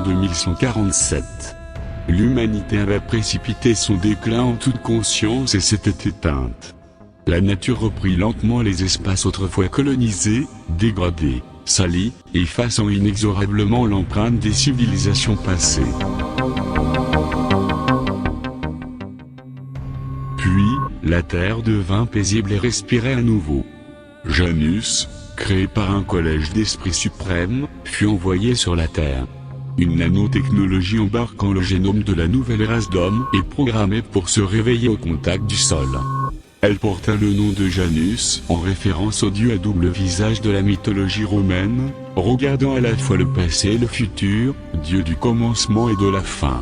2147. L'humanité avait précipité son déclin en toute conscience et s'était éteinte. La nature reprit lentement les espaces autrefois colonisés, dégradés, salis, effaçant inexorablement l'empreinte des civilisations passées. Puis, la terre devint paisible et respirait à nouveau. Janus, créé par un collège d'esprits suprêmes, fut envoyé sur la Terre. Une nanotechnologie embarquant le génome de la nouvelle race d'hommes est programmée pour se réveiller au contact du sol. Elle porta le nom de Janus, en référence au dieu à double visage de la mythologie romaine, regardant à la fois le passé et le futur, dieu du commencement et de la fin.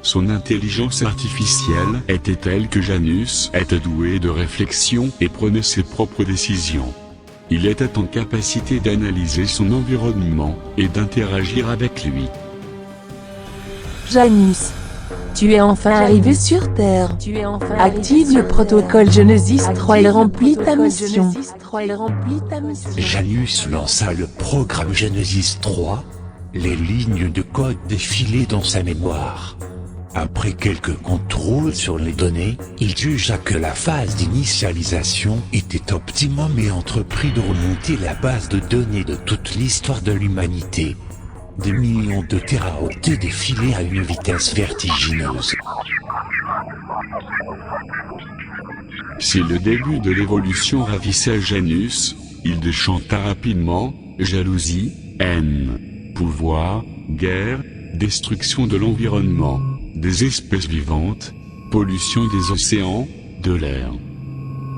Son intelligence artificielle était telle que Janus était doué de réflexion et prenait ses propres décisions. Il était en capacité d'analyser son environnement et d'interagir avec lui. Janus, tu es enfin arrivé sur Terre. Active le protocole Genesis 3 et remplis ta mission. Janus lança le programme Genesis 3, les lignes de code défilaient dans sa mémoire. Après quelques contrôles sur les données, il jugea que la phase d'initialisation était optimum et entreprit de remonter la base de données de toute l'histoire de l'humanité. Des millions de téraoctets défilaient à une vitesse vertigineuse. Si le début de l'évolution ravissait Janus, il déchanta rapidement jalousie, haine, pouvoir, guerre, destruction de l'environnement, des espèces vivantes, pollution des océans, de l'air.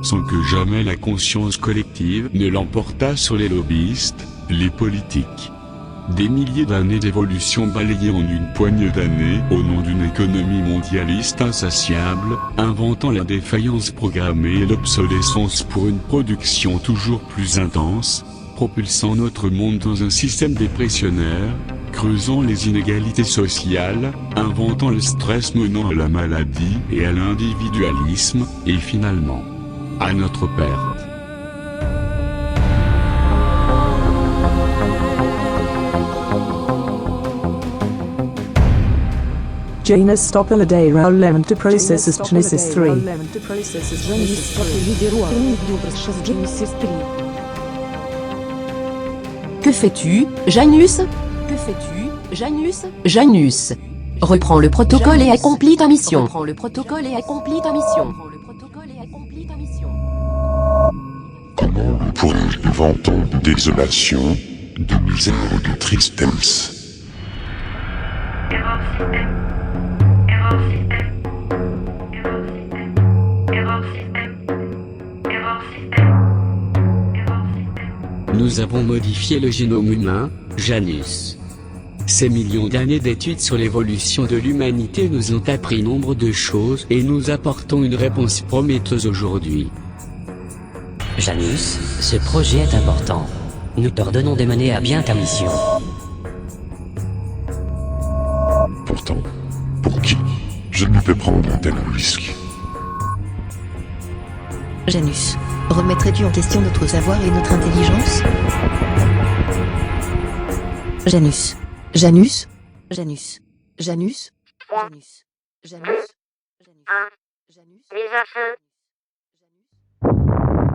Sans que jamais la conscience collective ne l'emportât sur les lobbyistes, les politiques. Des milliers d'années d'évolution balayées en une poignée d'années au nom d'une économie mondialiste insatiable, inventant la défaillance programmée et l'obsolescence pour une production toujours plus intense, propulsant notre monde dans un système dépressionnaire, creusant les inégalités sociales, inventant le stress menant à la maladie et à l'individualisme, et finalement, à notre perte. Janus stop a day round 11 to processes Genesis 3. Que fais-tu, Janus? Que fais-tu, Janus? Janus, reprends le protocole et accomplis ta mission. Reprends le protocole et accomplis ta mission. Comment pourrais-je vivre en temps de désolation, de misère et de tristesse? Erreur système. Erreur système. Erreur système. Erreur système. Erreur système. Erreur système. Nous avons modifié le génome humain, Janus. Ces millions d'années d'études sur l'évolution de l'humanité nous ont appris nombre de choses et nous apportons une réponse prometteuse aujourd'hui. Janus, ce projet est important. Nous t'ordonnons de mener à bien ta mission. Pourtant, pour qui je ne peux prendre un tel risque? Janus, remettrais-tu en question notre savoir et notre intelligence? Janus. Janus. Janus. Janus. Janus. Janus. Les affaires. Janus.